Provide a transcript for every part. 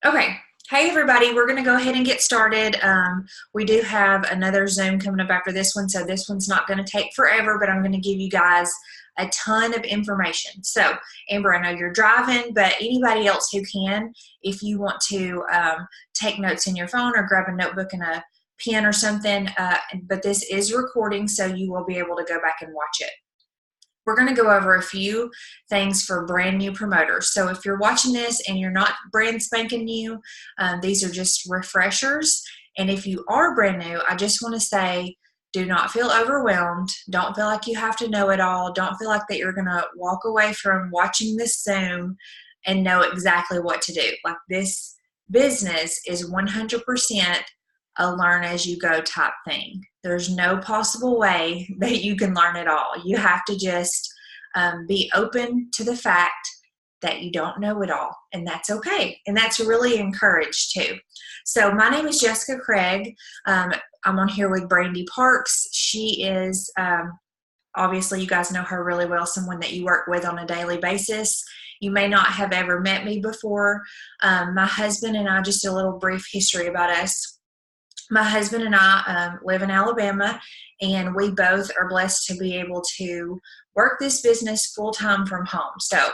Okay. Hey, everybody. We're going to go ahead and get started. We do have another Zoom coming up after this one, so this one's not going to take forever, but I'm going to give you guys a ton of information. So, Amber, I know you're driving, but anybody else who can, if you want to take notes in your phone or grab a notebook and a pen or something, but this is recording, so you will be able to go back and watch it. We're going to go over a few things for brand new promoters. So if you're watching this and you're not brand spanking new, these are just refreshers. And if you are brand new, I just want to say, do not feel overwhelmed. Don't feel like you have to know it all. Don't feel like that you're going to walk away from watching this Zoom and know exactly what to do. Like, this business is 100% a learn as you go type thing. There's no possible way that you can learn it all. You have to just be open to the fact that you don't know it all, and that's okay. And that's really encouraged too. So my name is Jessica Craig. I'm on here with Brandi Parks. She is, obviously you guys know her really well, someone that you work with on a daily basis. You may not have ever met me before. My husband and I, just a little brief history about us. My husband and I live in Alabama, and we both are blessed to be able to work this business full-time from home. So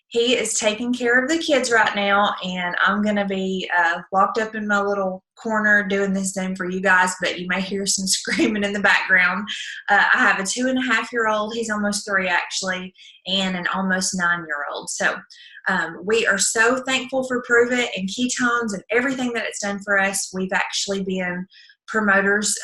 he is taking care of the kids right now, and I'm going to be locked up in my little corner doing this Zoom for you guys, but you may hear some screaming in the background. I have a 2.5-year-old, he's almost 3 actually, and an almost 9-year-old. So we are so thankful for Prove It and ketones and everything that it's done for us. We've actually been promoters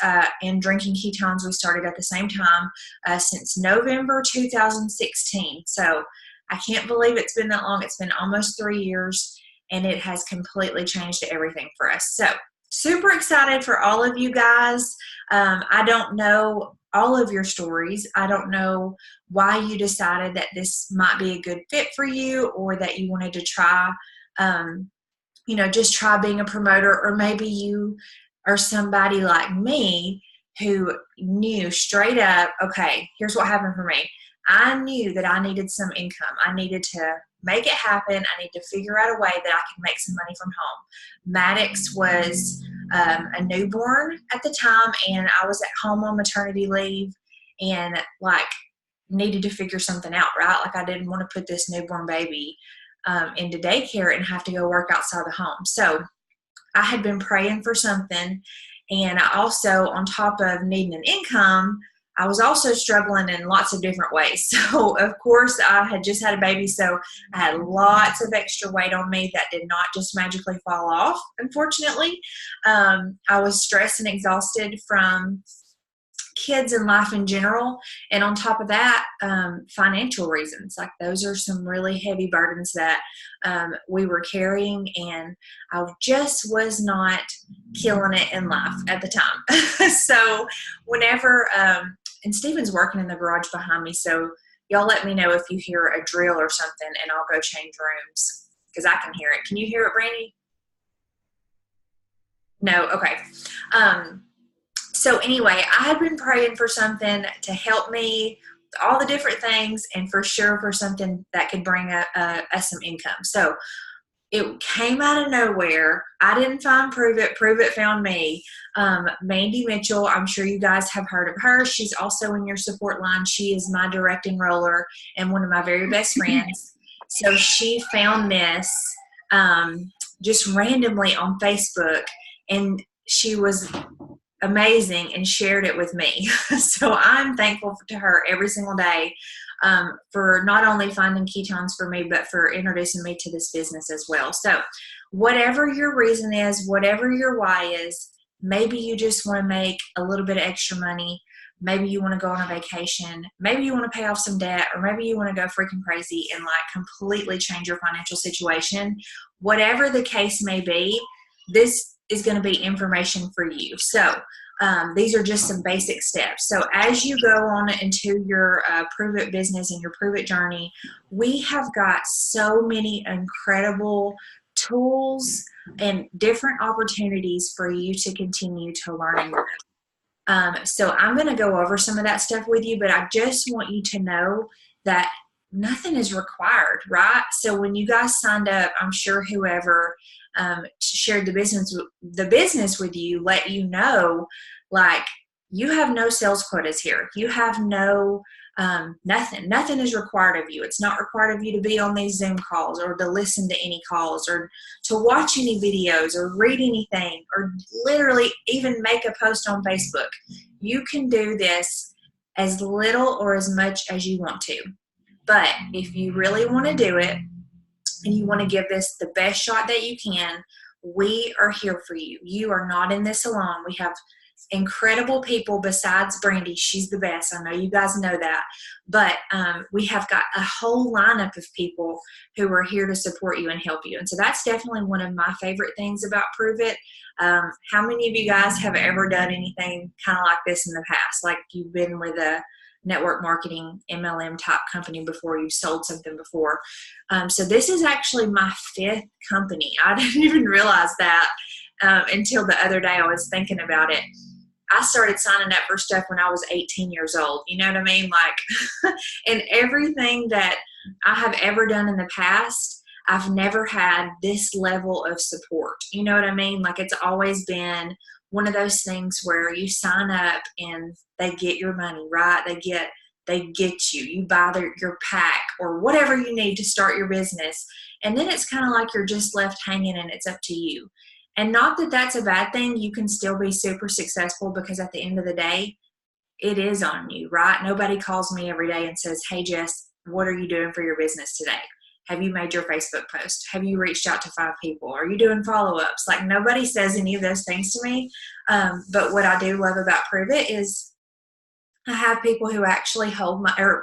in drinking ketones. We started at the same time since November 2016. So I can't believe it's been that long. It's been almost 3 years, and it has completely changed everything for us. So super excited for all of you guys. I don't know all of your stories. I don't know why you decided that this might be a good fit for you, or that you wanted to try, just try being a promoter, or maybe you are somebody like me who knew straight up, okay, here's what happened for me. I knew that I needed some income. I needed to make it happen. I need to figure out a way that I can make some money from home. Maddox was a newborn at the time, and I was at home on maternity leave, and needed to figure something out, right? Like, I didn't want to put this newborn baby into daycare and have to go work outside the home. So I had been praying for something, and I also, on top of needing an income, I was also struggling in lots of different ways. So, of course, I had just had a baby, so I had lots of extra weight on me that did not just magically fall off, unfortunately. I was stressed and exhausted from kids and life in general, and on top of that, financial reasons. Like, those are some really heavy burdens that we were carrying, and I just was not killing it in life at the time. So whenever and Stephen's working in the garage behind me, so y'all let me know if you hear a drill or something, and I'll go change rooms, because I can hear it. Can you hear it, Brandi? No? Okay. So anyway, I had been praying for something to help me, all the different things, and for sure for something that could bring us some income. So it came out of nowhere. I didn't find Prove It. Prove It found me. Mandy Mitchell, I'm sure you guys have heard of her. She's also in your support line. She is my direct enroller and one of my very best friends. So she found this just randomly on Facebook, and she was amazing and shared it with me. So I'm thankful to her every single day for not only finding ketones for me, but for introducing me to this business as well. So whatever your reason is, whatever your why is, maybe you just want to make a little bit of extra money. Maybe you want to go on a vacation. Maybe you want to pay off some debt, or maybe you want to go freaking crazy and completely change your financial situation. Whatever the case may be, this is going to be information for you. So these are just some basic steps. So as you go on into your Prove It business and your Prove It journey, we have got so many incredible tools and different opportunities for you to continue to learn and grow. So I'm going to go over some of that stuff with you, but I just want you to know that nothing is required, right? So when you guys signed up, I'm sure whoever shared the business with you let you know, like, you have no sales quotas here. You have no nothing is required of you. It's not required of you to be on these Zoom calls or to listen to any calls or to watch any videos or read anything or literally even make a post on Facebook. You can do this as little or as much as you want to. But if you really want to do it and you want to give this the best shot that you can, we are here for you. You are not in this alone. We have incredible people besides Brandi. She's the best. I know you guys know that. But we have got a whole lineup of people who are here to support you and help you. And so that's definitely one of my favorite things about Prove It. How many of you guys have ever done anything kind of like this in the past? Like you've been with a network marketing MLM type company before, you've sold something before. So this is actually my 5th company. I didn't even realize that until the other day. I was thinking about it. I started signing up for stuff when I was 18 years old. You know what I mean? Like, and everything that I have ever done in the past, I've never had this level of support. You know what I mean? Like, it's always been one of those things where you sign up and they get your money, right? They get you. You buy your pack or whatever you need to start your business. And then it's kind of like you're just left hanging and it's up to you. And not that that's a bad thing. You can still be super successful because at the end of the day, it is on you, right? Nobody calls me every day and says, hey, Jess, what are you doing for your business today? Have you made your Facebook post? Have you reached out to 5 people? Are you doing follow-ups? Like, nobody says any of those things to me. But what I do love about Prove It is I have people who actually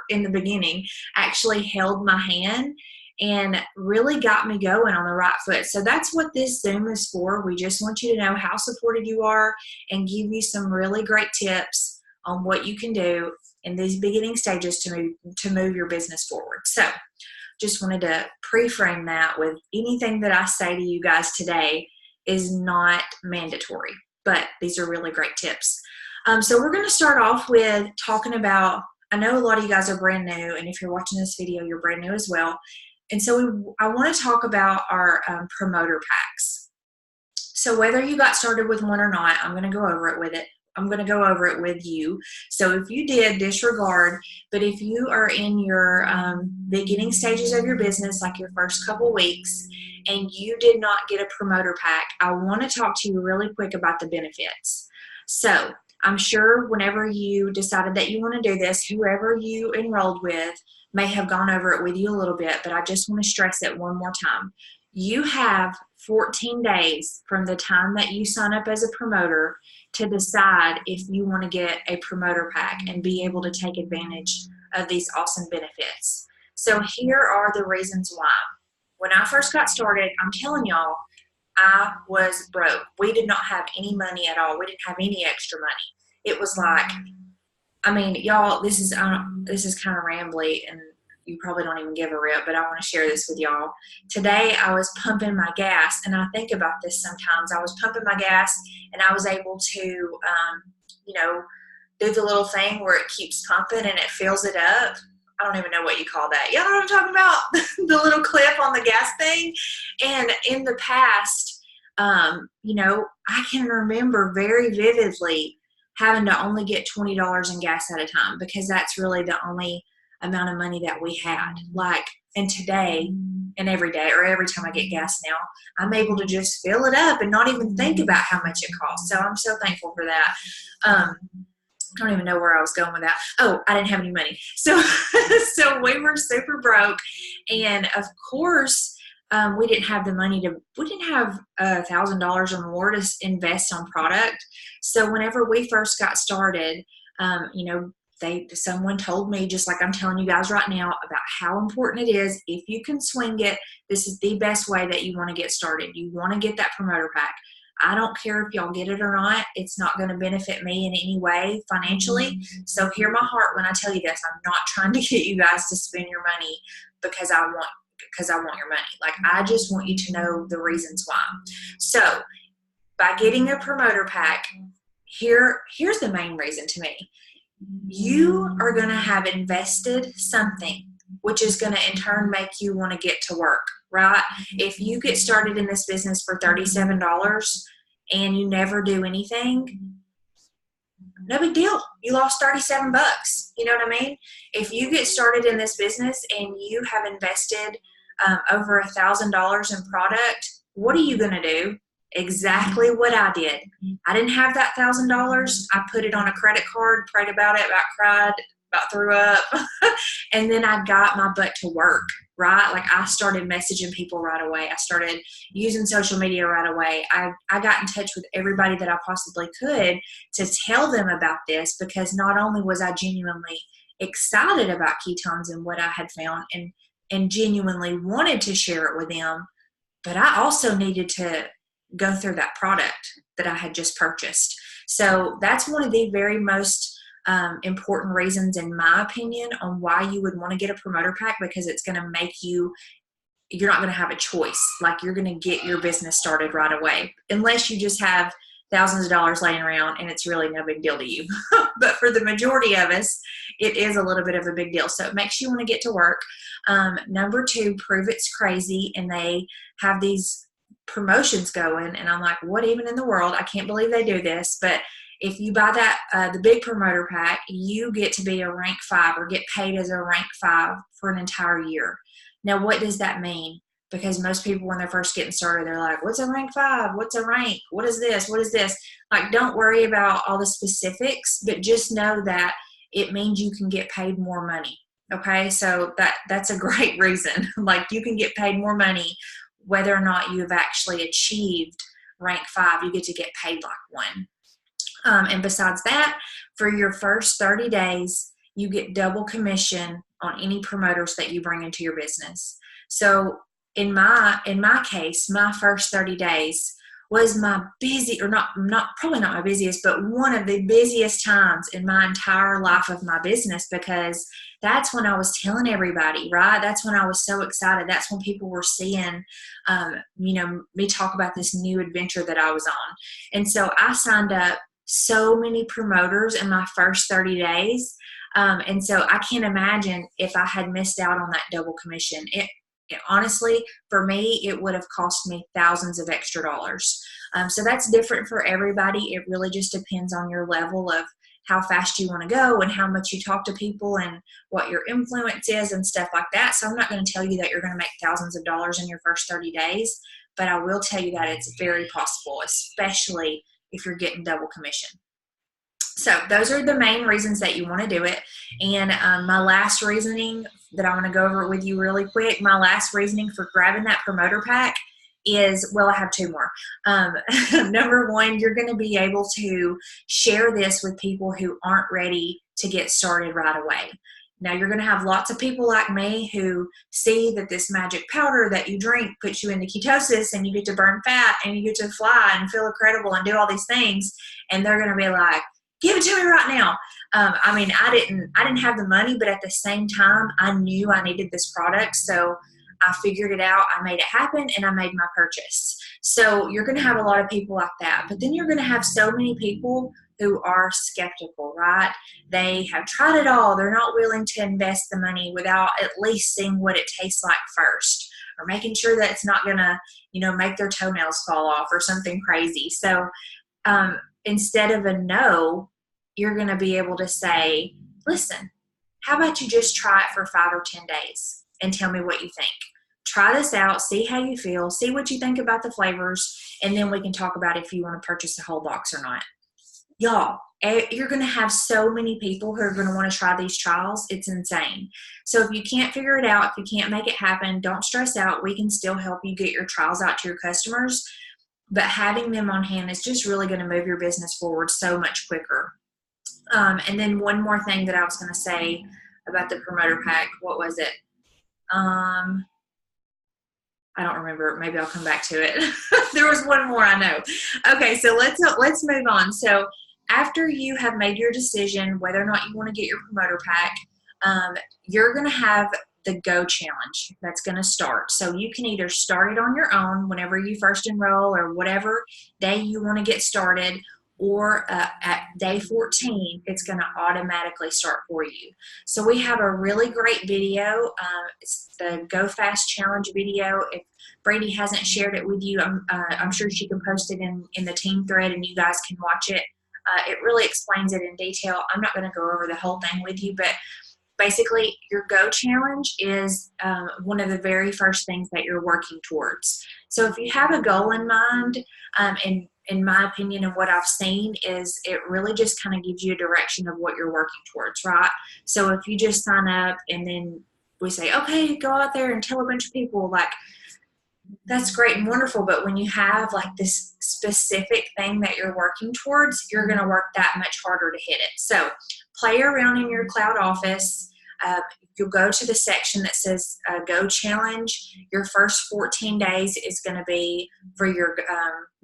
in the beginning, actually held my hand and really got me going on the right foot. So that's what this Zoom is for. We just want you to know how supported you are and give you some really great tips on what you can do in these beginning stages to move your business forward. So just wanted to pre-frame that with anything that I say to you guys today is not mandatory, but these are really great tips. So we're going to start off with talking about, I know a lot of you guys are brand new, and if you're watching this video, you're brand new as well. And so I want to talk about our promoter packs. So whether you got started with one or not, I'm going to go over it with you. So if you did, disregard, but if you are in your beginning stages of your business, like your first couple weeks, and you did not get a promoter pack, I want to talk to you really quick about the benefits. So I'm sure whenever you decided that you want to do this, whoever you enrolled with may have gone over it with you a little bit, but I just want to stress it one more time. You have 14 days from the time that you sign up as a promoter to decide if you want to get a promoter pack and be able to take advantage of these awesome benefits. So here are the reasons why. When I first got started, I'm telling y'all, I was broke. We did not have any money at all. We didn't have any extra money. It was like, I mean, y'all, this is kind of rambly and you probably don't even give a rip, but I want to share this with y'all. Today, I was pumping my gas, and I think about this sometimes. I was pumping my gas, and I was able to, do the little thing where it keeps pumping and it fills it up. I don't even know what you call that. Y'all know what I'm talking about? The little clip on the gas thing. And in the past, I can remember very vividly having to only get $20 in gas at a time because that's really the only amount of money that we had. And today and every day, or every time I get gas now, I'm able to just fill it up and not even think about how much it costs. So I'm so thankful for that. I don't even know where I was going with that. Oh, I didn't have any money. So we were super broke. And of course, we didn't have the money we didn't have $1,000 or more to invest on product. So whenever we first got started, someone told me, just like I'm telling you guys right now, about how important it is. If you can swing it, this is the best way that you want to get started. You want to get that promoter pack. I don't care if y'all get it or not. It's not going to benefit me in any way financially. So hear my heart when I tell you this. I'm not trying to get you guys to spend your money because I want your money. Like, I just want you to know the reasons why. So by getting a promoter pack, here's the main reason to me. You are going to have invested something which is going to in turn make you want to get to work, right? If you get started in this business for $37 and you never do anything, no big deal. You lost 37 bucks. You know what I mean? If you get started in this business and you have invested over $1,000 in product, what are you going to do? Exactly what I did. I didn't have that $1,000. I put it on a credit card, prayed about it, about cried, about threw up, and then I got my butt to work, right? Like I started messaging people right away. I started using social media right away. I got in touch with everybody that I possibly could to tell them about this, because not only was I genuinely excited about ketones and what I had found and genuinely wanted to share it with them, but I also needed to go through that product that I had just purchased. So that's one of the very most important reasons, in my opinion, on why you would want to get a promoter pack, because it's going to make you're not going to have a choice. Like you're going to get your business started right away, unless you just have thousands of dollars laying around and it's really no big deal to you. But for the majority of us, it is a little bit of a big deal. So it makes you want to get to work. Number two, prove it's crazy. And they have these promotions going, and I'm like, what even in the world? I can't believe they do this. But if you buy that the big promoter pack, you get to be a rank 5 or get paid as a rank 5 for an entire year. Now, what does that mean? Because most people, when they're first getting started, they're like, what's a rank 5? What's a rank? What is this? What is this? Like, don't worry about all the specifics, but just know that it means you can get paid more money. Okay, so that's a great reason. Like, you can get paid more money whether or not you have actually achieved rank 5. You get to get paid like one. And besides that, for your first 30 days, you get double commission on any promoters that you bring into your business. So in my case, my first 30 days was my probably not my busiest, but one of the busiest times in my entire life of my business, because that's when I was telling everybody, right? That's when I was so excited. That's when people were seeing, me talk about this new adventure that I was on. And so I signed up so many promoters in my first 30 days. And so I can't imagine if I had missed out on that double commission. It honestly, for me, it would have cost me thousands of extra dollars. So that's different for everybody. It really just depends on your level of how fast you want to go and how much you talk to people and what your influence is and stuff like that. So I'm not going to tell you that you're going to make thousands of dollars in your first 30 days, but I will tell you that it's very possible, especially if you're getting double commission. So those are the main reasons that you want to do it. And my last reasoning that I want to go over with you really quick, my last reasoning for grabbing that promoter pack is, well, I have two more. Number one, you're going to be able to share this with people who aren't ready to get started right away. Now, you're going to have lots of people like me who see that this magic powder that you drink puts you into ketosis and you get to burn fat and you get to fly and feel incredible and do all these things. And they're going to be like, give it to me right now. I didn't have the money, but at the same time, I knew I needed this product. So I figured it out. I made it happen and I made my purchase. So you're going to have a lot of people like that. But then you're going to have so many people who are skeptical, right? They have tried it all. They're not willing to invest the money without at least seeing what it tastes like first, or making sure that it's not going to, make their toenails fall off or something crazy. So instead of a no, you're going to be able to say, listen, how about you just try it for 5 or 10 days and tell me what you think. Try this out, see how you feel, see what you think about the flavors, and then we can talk about if you want to purchase a whole box or not. Y'all, you're going to have so many people who are going to want to try these trials. It's insane. So if you can't figure it out, if you can't make it happen, don't stress out. We can still help you get your trials out to your customers. But having them on hand is just really going to move your business forward so much quicker. And then one more thing that I was going to say about the promoter pack. What was it? I don't remember. Maybe I'll come back to it. There was one more, I know. Okay, so let's move on. So after you have made your decision whether or not you want to get your promoter pack, you're going to have the Go Challenge that's going to start. So you can either start it on your own whenever you first enroll or whatever day you want to get started, or at day 14, it's going to automatically start for you. So we have a really great video. It's the Go Fast Challenge video. If Brandi hasn't shared it with you, I'm sure she can post it in the team thread and you guys can watch it. It really explains it in detail. I'm not going to go over the whole thing with you, but basically your Go Challenge is one of the very first things that you're working towards. So if you have a goal in mind, and in my opinion and what I've seen is it really just kind of gives you a direction of what you're working towards, right? So if you just sign up and then we say, okay, go out there and tell a bunch of people, like, that's great and wonderful, but when you have like this specific thing that you're working towards, you're going to work that much harder to hit it. So play around in your cloud office. You'll go to the section that says Go Challenge. Your first 14 days is going to be for your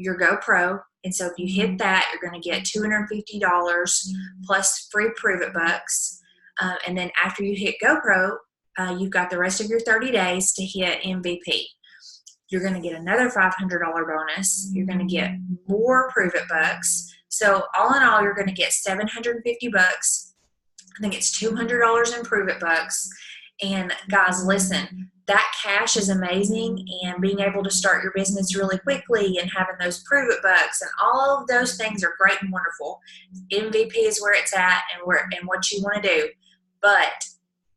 GoPro. And so if you hit that, you're going to get $250 plus free Prove It bucks. And then after you hit GoPro, you've got the rest of your 30 days to hit MVP. You're going to get another $500 bonus. You're going to get more Prove It bucks. So all in all, you're going to get $750. I think it's $200 in Prove It bucks. And guys, listen, that cash is amazing, and being able to start your business really quickly and having those Prove It bucks and all of those things are great and wonderful. MVP is where it's at and what you want to do. But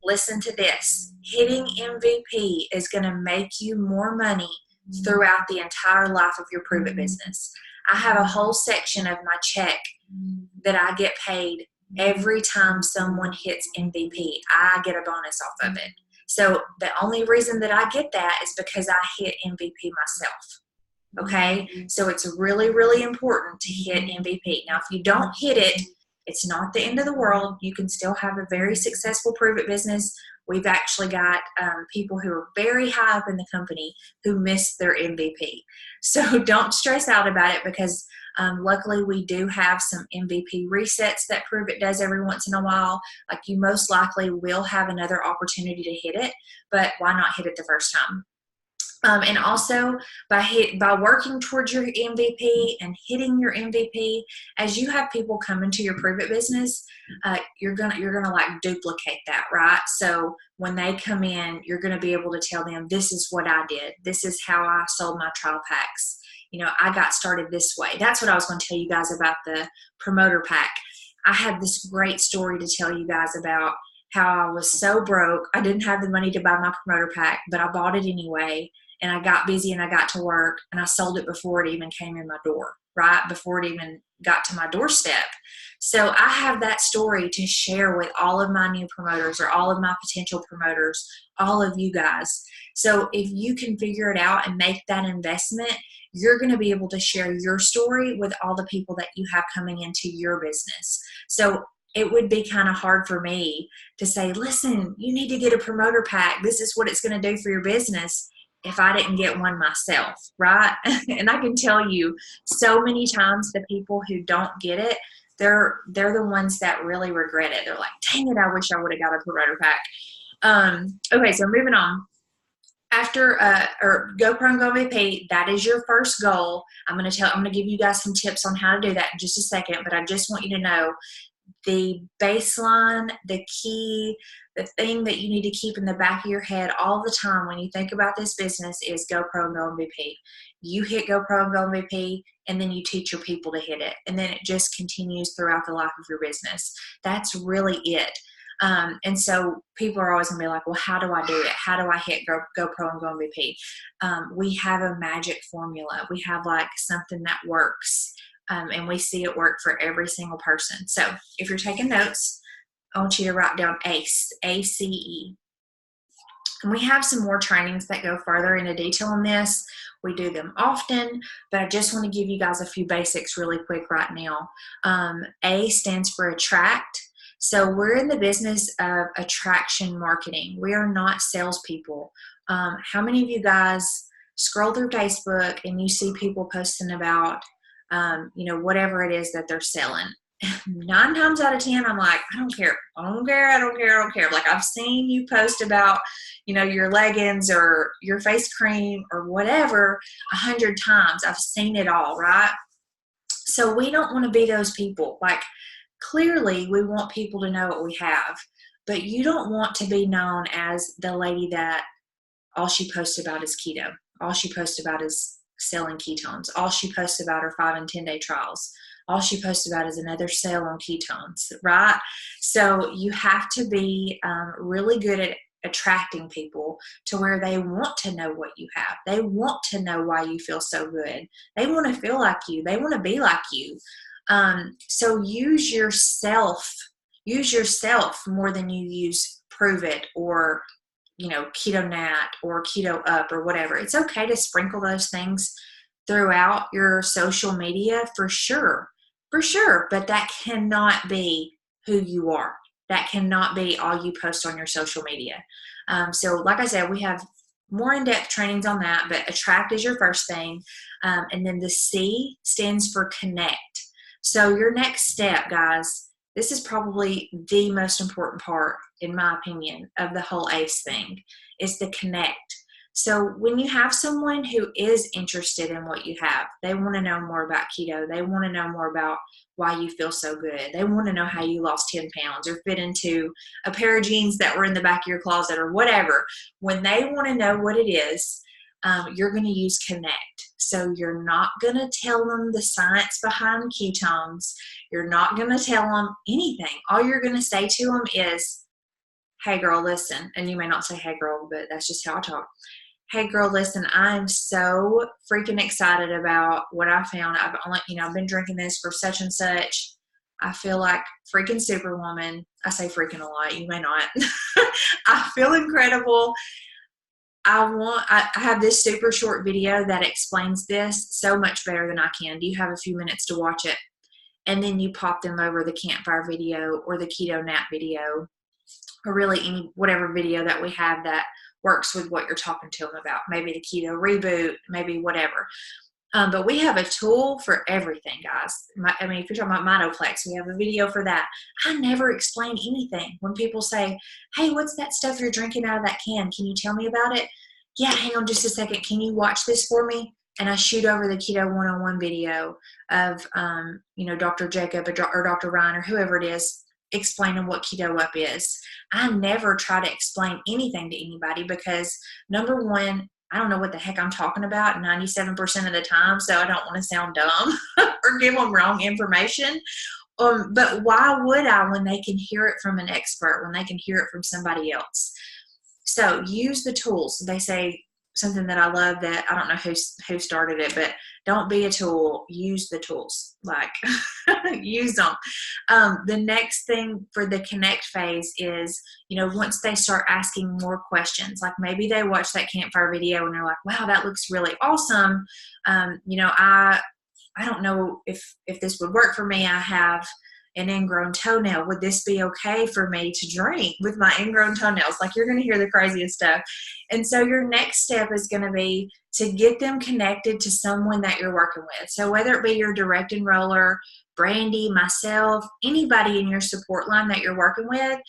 listen to this. Hitting MVP is going to make you more money throughout the entire life of your Prove It business. I have a whole section of my check that I get paid every time someone hits MVP. I get a bonus off of it. So the only reason that I get that is because I hit MVP myself. Okay? So it's really, really important to hit MVP. Now, if you don't hit it, it's not the end of the world. You can still have a very successful Prove It business. We've actually got people who are very high up in the company who missed their MVP. So don't stress out about it, because luckily we do have some MVP resets that Prove It does every once in a while. Like, you most likely will have another opportunity to hit it, but why not hit it the first time? And also by working towards your MVP and hitting your MVP, as you have people come into your Prove It business, you're gonna like duplicate that, right? So when they come in, you're gonna be able to tell them, this is what I did. This is how I sold my trial packs. You know, I got started this way. That's what I was going to tell you guys about the promoter pack. I had this great story to tell you guys about how I was so broke. I didn't have the money to buy my promoter pack, but I bought it anyway. And I got busy and I got to work and I sold it before it even came in my door, right? Before it even got to my doorstep. So I have that story to share with all of my new promoters or all of my potential promoters, all of you guys. So if you can figure it out and make that investment, you're going to be able to share your story with all the people that you have coming into your business. So it would be kind of hard for me to say, listen, you need to get a promoter pack. This is what it's going to do for your business, if I didn't get one myself, right? And I can tell you so many times the people who don't get it, they're the ones that really regret it. They're like, dang it, I wish I would have got a promoter pack. Okay, so moving on. After GoPro and Go MVP, that is your first goal. I'm going to give you guys some tips on how to do that in just a second, but I just want you to know the baseline, the key, the thing that you need to keep in the back of your head all the time when you think about this business is GoPro and Go MVP. You hit GoPro and Go MVP, and then you teach your people to hit it. And then it just continues throughout the life of your business. That's really it. And so people are always going to be like, well, how do I do it? How do I hit GoPro and Go MVP? We have a magic formula. We have like something that works. And we see it work for every single person. So if you're taking notes, I want you to write down ACE, A-C-E. And we have some more trainings that go further into detail on this. We do them often, but I just want to give you guys a few basics really quick right now. A stands for attract. So we're in the business of attraction marketing. We are not salespeople. How many of you guys scroll through Facebook and you see people posting about whatever it is that they're selling? 9 times out of 10, I'm like, I don't care. Like, I've seen you post about, your leggings or your face cream or whatever 100 times. I've seen it all, right? So we don't want to be those people. Like, clearly we want people to know what we have, but you don't want to be known as the lady that all she posts about is keto. All she posts about is selling ketones. All she posts about are 5 and 10-day trials. All she posts about is another sale on ketones, right? So you have to be really good at attracting people to where they want to know what you have. They want to know why you feel so good. They want to feel like you. They want to be like you. So use yourself more than you use Prove It or Keto Nat or Keto Up or whatever. It's okay to sprinkle those things throughout your social media for sure, but that cannot be who you are. That cannot be all you post on your social media. So like I said, we have more in-depth trainings on that, but attract is your first thing. And then the C stands for connect. So your next step, guys, this is probably the most important part, in my opinion, of the whole ACE thing, is the connect. So when you have someone who is interested in what you have, they want to know more about keto. They want to know more about why you feel so good. They want to know how you lost 10 pounds or fit into a pair of jeans that were in the back of your closet or whatever. When they want to know what it is, you're going to use connect. So you're not going to tell them the science behind ketones. You're not going to tell them anything. All you're going to say to them is, hey girl, listen. And you may not say hey girl, but that's just how I talk. Hey girl, listen, I'm so freaking excited about what I found. I've been drinking this for such and such. I feel like freaking superwoman. I say freaking a lot. You may not. I feel incredible. I have this super short video that explains this so much better than I can. Do you have a few minutes to watch it? And then you pop them over the campfire video or the keto nap video, or really whatever video that we have that works with what you're talking to them about. Maybe the keto reboot, maybe whatever. But we have a tool for everything, guys. If you're talking about Mitoplex, we have a video for that. I never explain anything. When people say, hey, what's that stuff you're drinking out of that can? Can you tell me about it? Yeah, hang on just a second. Can you watch this for me? And I shoot over the Keto 101 video of, Dr. Jacob or Dr. Ryan or whoever it is explaining what Keto Up is. I never try to explain anything to anybody because, number one, I don't know what the heck I'm talking about 97% of the time, so I don't want to sound dumb or give them wrong information. But why would I when they can hear it from an expert, when they can hear it from somebody else? So use the tools. They say something that I love that I don't know who started it, but don't be a tool. Use the tools. Like, use them. The next thing for the connect phase is, once they start asking more questions, like maybe they watch that campfire video and they're like, wow, that looks really awesome. I don't know if this would work for me. I have an ingrown toenail. Would this be okay for me to drink with my ingrown toenails? Like, you're going to hear the craziest stuff. And so your next step is going to be to get them connected to someone that you're working with. So whether it be your direct enroller, Brandi, myself, anybody in your support line that you're working with,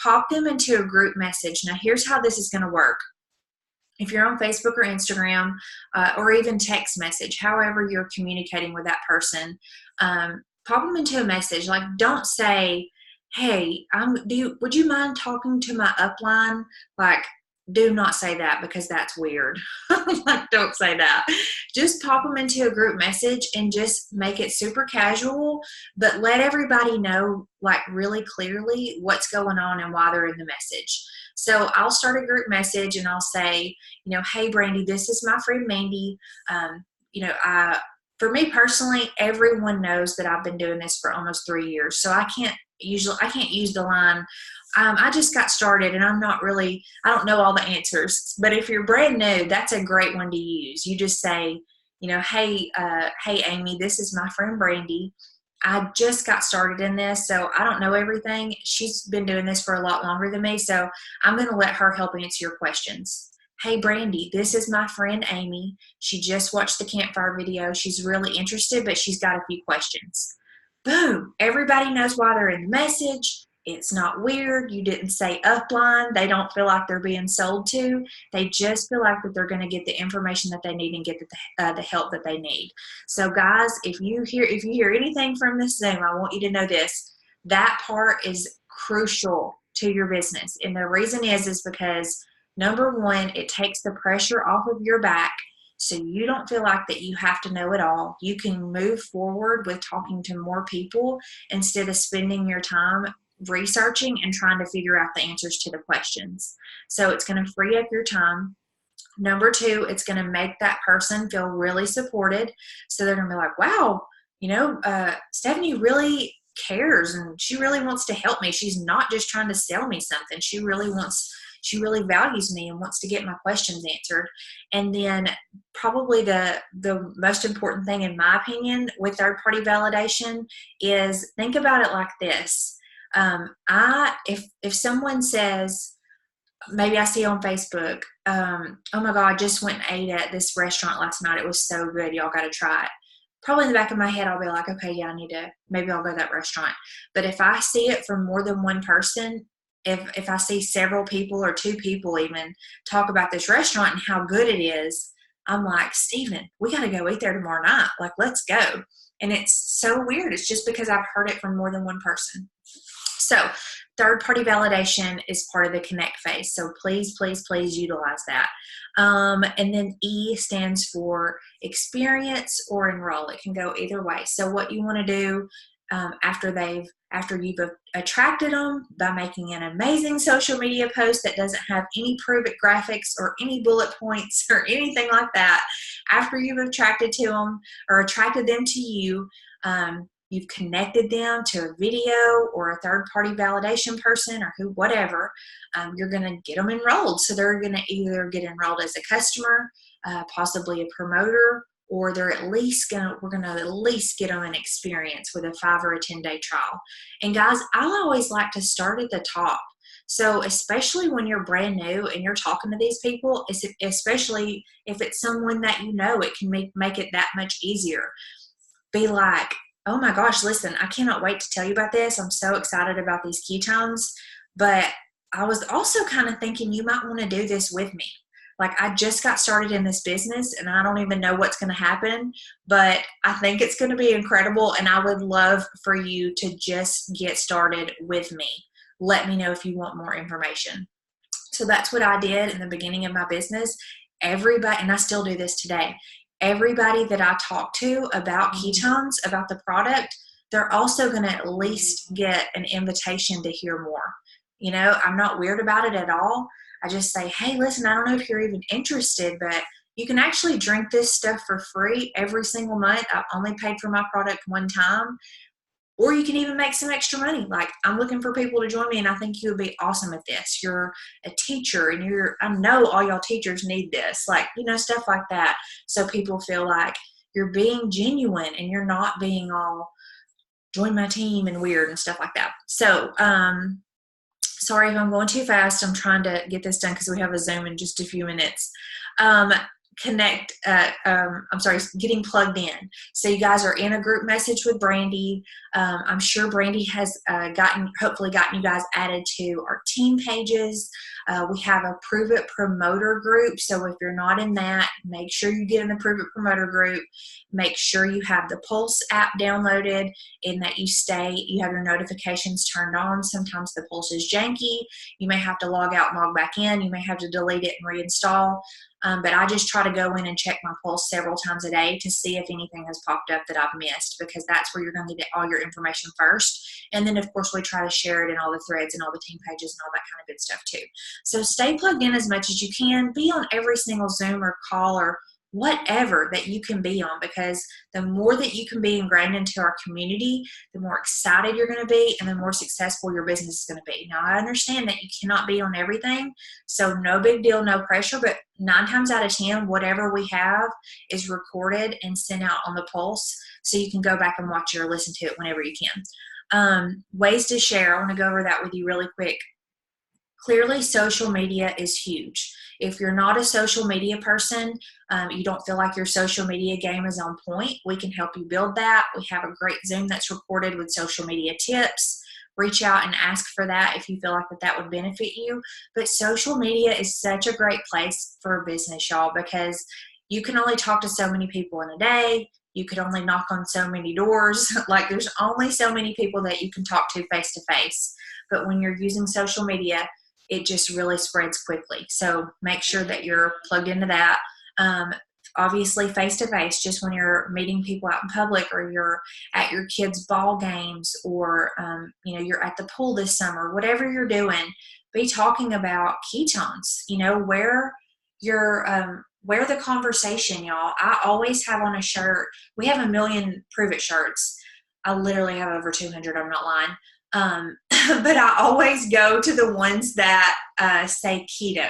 pop them into a group message. Now, here's how this is going to work. If you're on Facebook or Instagram, or even text message, however you're communicating with that person, pop them into a message. Like, don't say, hey, would you mind talking to my upline? Like, do not say that because that's weird. Like, don't say that. Just pop them into a group message and just make it super casual, but let everybody know, like, really clearly what's going on and why they're in the message. So I'll start a group message and I'll say, hey, Brandi, this is my friend Mandy. For me personally, everyone knows that I've been doing this for almost 3 years. So I can't use the line, I just got started and I don't know all the answers. But if you're brand new, that's a great one to use. You just say, hey, Amy, this is my friend Brandi. I just got started in this, so I don't know everything. She's been doing this for a lot longer than me, so I'm going to let her help answer your questions. Hey, Brandi, this is my friend Amy. She just watched the campfire video. She's really interested, but she's got a few questions. Boom. Everybody knows why they're in the message. It's not weird. You didn't say upline. They don't feel like they're being sold to. They just feel like that they're going to get the information that they need and get the help that they need. So guys, if you hear anything from this Zoom, I want you to know this. That part is crucial to your business. And the reason is because number one, it takes the pressure off of your back. So you don't feel like that you have to know it all. You can move forward with talking to more people instead of spending your time researching and trying to figure out the answers to the questions. So it's going to free up your time. Number two, it's going to make that person feel really supported. So they're going to be like, wow, Stephanie really cares and she really wants to help me. She's not just trying to sell me something. She really values me and wants to get my questions answered. And then probably the most important thing, in my opinion, with third-party validation is think about it like this. If someone says, maybe I see on Facebook, oh my God, I just went and ate at this restaurant last night. It was so good. Y'all got to try it. Probably in the back of my head, I'll be like, okay, yeah, maybe I'll go to that restaurant. But if I see it from more than one person, if I see several people or two people even talk about this restaurant and how good it is, I'm like, Steven, we got to go eat there tomorrow night. Like, let's go. And it's so weird. It's just because I've heard it from more than one person. So third-party validation is part of the connect phase. So please, please, please utilize that. And then E stands for experience or enroll. It can go either way. So what you want to do after you've attracted them by making an amazing social media post that doesn't have any prove-it graphics or any bullet points or anything like that, after you've attracted to them or attracted them to you, you've connected them to a video or a third-party validation person or whatever, you're going to get them enrolled. So they're going to either get enrolled as a customer, possibly a promoter, or we're going to at least get them an experience with a 5 or a 10-day trial. And guys, I always like to start at the top. So especially when you're brand new and you're talking to these people, especially if it's someone that it can make it that much easier. Be like, oh my gosh, listen, I cannot wait to tell you about this. I'm so excited about these ketones, but I was also kind of thinking you might want to do this with me. Like, I just got started in this business and I don't even know what's going to happen, but I think it's going to be incredible. And I would love for you to just get started with me. Let me know if you want more information. So that's what I did in the beginning of my business. Everybody, and I still do this today, everybody that I talk to about ketones, about the product, they're also going to at least get an invitation to hear more. I'm not weird about it at all. I just say, hey, listen, I don't know if you're even interested, but you can actually drink this stuff for free every single month. I've only paid for my product one time. Or you can even make some extra money. Like, I'm looking for people to join me, and I think you would be awesome at this. You're a teacher, and I know all y'all teachers need this. Like, stuff like that. So people feel like you're being genuine and you're not being all join my team and weird and stuff like that. So, sorry if I'm going too fast. I'm trying to get this done because we have a Zoom in just a few minutes. Getting plugged in. So you guys are in a group message with Brandi. I'm sure Brandi has hopefully gotten you guys added to our team pages. We have a Prove It Promoter group. So if you're not in that, make sure you get in the Prove It Promoter group. Make sure you have the Pulse app downloaded and that you have your notifications turned on. Sometimes the Pulse is janky. You may have to log out and log back in. You may have to delete it and reinstall. But I just try to go in and check my Pulse several times a day to see if anything has popped up that I've missed, because that's where you're going to get all your information first. And then, of course, we try to share it in all the threads and all the team pages and all that kind of good stuff too. So stay plugged in as much as you can. Be on every single Zoom or call or whatever that you can be on, because the more that you can be ingrained into our community, the more excited you're going to be and the more successful your business is going to be. Now, I understand that you cannot be on everything, so no big deal, no pressure, but 9 times out of 10, whatever we have is recorded and sent out on the Pulse, so you can go back and watch it or listen to it whenever you can. Ways to share. I want to go over that with you really quick. Clearly, social media is huge. If you're not a social media person, you don't feel like your social media game is on point, we can help you build that. We have a great Zoom that's recorded with social media tips. reach out and ask for that if you feel like that would benefit you. But social media is such a great place for a business, y'all, because you can only talk to so many people in a day. You could only knock on so many doors. Like, there's only so many people that you can talk to face to face. But when you're using social media, it just really spreads quickly. So make sure that you're plugged into that. Obviously, face to face, just when you're meeting people out in public, or you're at your kids' ball games, or you're at the pool this summer, whatever you're doing, be talking about ketones. Wear the conversation, y'all. I always have on a shirt. We have a million Prove It shirts. I literally have over 200. I'm not lying. But I always go to the ones that say keto,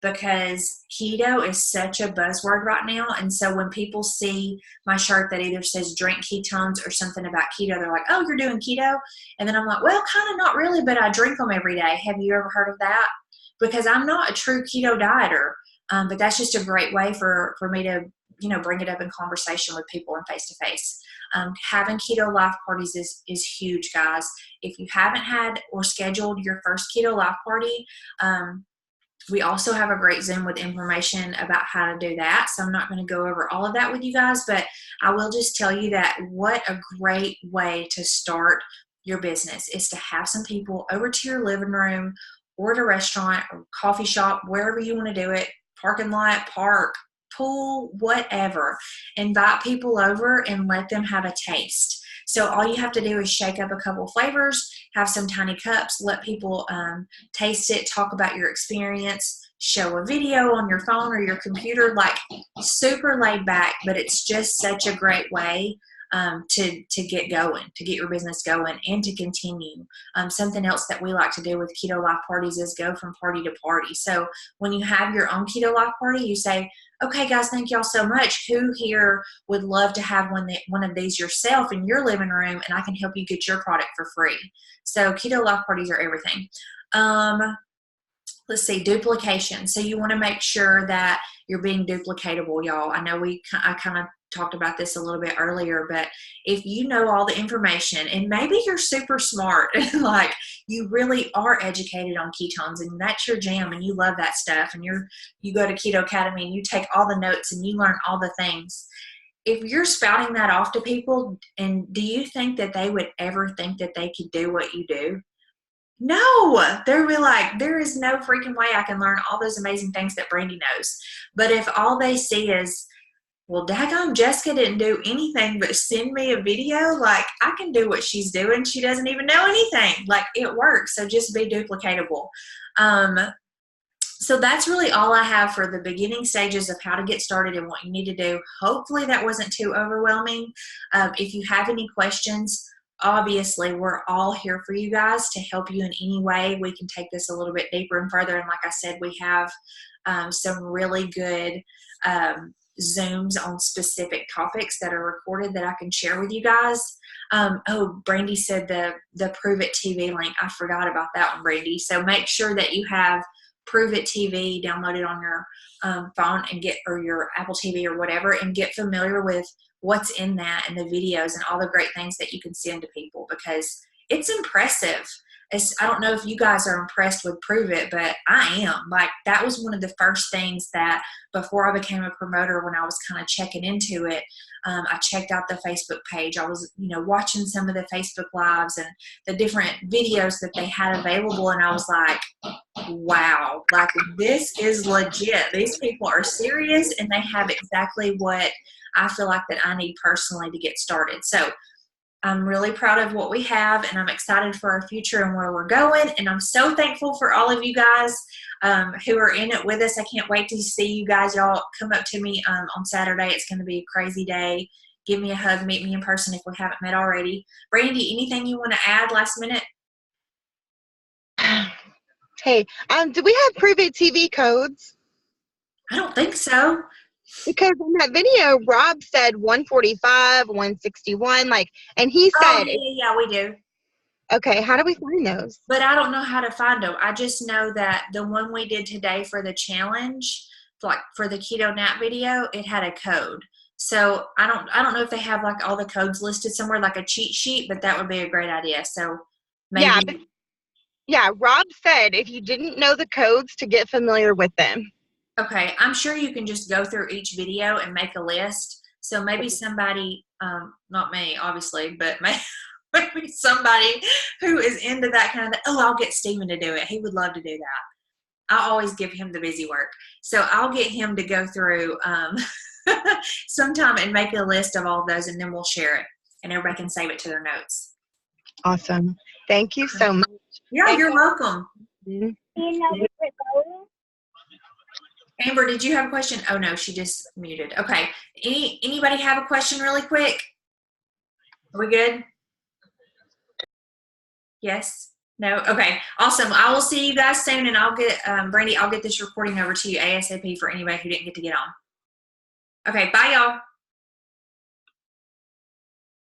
because keto is such a buzzword right now. And so when people see my shirt that either says drink ketones or something about keto, they're like, oh, you're doing keto? And then I'm like, well, kind of not really, but I drink them every day. Have you ever heard of that? Because I'm not a true keto dieter, but that's just a great way for me to, bring it up in conversation with people and face to face. Having keto life parties is huge, guys. If you haven't had or scheduled your first keto life party, we also have a great Zoom with information about how to do that. So I'm not going to go over all of that with you guys, but I will just tell you that what a great way to start your business is to have some people over to your living room, or at a restaurant or coffee shop, wherever you want to do it, parking lot, park, pool, whatever. Invite people over and let them have a taste. So all you have to do is shake up a couple flavors, have some tiny cups, let people taste it, talk about your experience, show a video on your phone or your computer, like super laid back, but it's just such a great way to get going, to get your business going, and to continue. Something else that we like to do with Keto Life parties is go from party to party. So when you have your own Keto Life party, you say, okay, guys, thank y'all so much. Who here would love to have one of these yourself in your living room, and I can help you get your product for free? So Keto Life parties are everything. Let's see, duplication. So you want to make sure that you're being duplicatable, y'all. I know I kind of talked about this a little bit earlier, but if you know all the information, and maybe you're super smart and like you really are educated on ketones and that's your jam and you love that stuff, and you go to Keto Academy and you take all the notes and you learn all the things. If you're spouting that off to people, and do you think that they would ever think that they could do what you do? No, they're really like, there is no freaking way I can learn all those amazing things that Brandi knows. But if all they see is, well, daggone, Jessica didn't do anything but send me a video, like, I can do what she's doing. She doesn't even know anything. Like, it works. So just be duplicatable. So that's really all I have for the beginning stages of how to get started and what you need to do. Hopefully that wasn't too overwhelming. If you have any questions, obviously we're all here for you guys to help you in any way. We can take this a little bit deeper and further. And like I said, we have some really good Zooms on specific topics that are recorded that I can share with you guys. Brandi said the Prove It TV link. I forgot about that one, Brandi. So make sure that you have Prove It TV downloaded on your phone or your Apple TV or whatever, and get familiar with what's in that and the videos and all the great things that you can send to people, because it's impressive. I don't know if you guys are impressed with Prove It, but I am. Like, that was one of the first things that before I became a promoter, when I was kind of checking into it, I checked out the Facebook page. I was, watching some of the Facebook lives and the different videos that they had available. And I was like, wow, like, this is legit. These people are serious and they have exactly what I feel like that I need personally to get started. So I'm really proud of what we have, and I'm excited for our future and where we're going. And I'm so thankful for all of you guys who are in it with us. I can't wait to see you guys. Y'all come up to me on Saturday. It's going to be a crazy day. Give me a hug. Meet me in person if we haven't met already. Brandi, anything you want to add last minute? Hey, do we have Prove It TV codes? I don't think so. Because in that video, Rob said 145, 161, and he said, yeah, we do. Okay, how do we find those? But I don't know how to find them. I just know that the one we did today for the challenge, like for the keto nap video, it had a code. So I don't know if they have like all the codes listed somewhere, like a cheat sheet, but that would be a great idea. So Yeah, maybe. but yeah, Rob said if you didn't know the codes to get familiar with them. Okay, I'm sure you can just go through each video and make a list. So maybe somebody, not me, obviously, but maybe somebody who is into that kind of thing. Oh, I'll get Steven to do it. He would love to do that. I always give him the busy work. So I'll get him to go through sometime and make a list of all those, and then we'll share it, and everybody can save it to their notes. Awesome. Thank you so much. Yeah, Thank you're welcome. you. Amber, did you have a question? Oh no, she just muted. Okay. Anybody have a question really quick? Are we good? Yes? No? Okay. Awesome. I will see you guys soon, and I'll get Brandi, I'll get this recording over to you ASAP for anybody who didn't get to get on. Okay, bye y'all.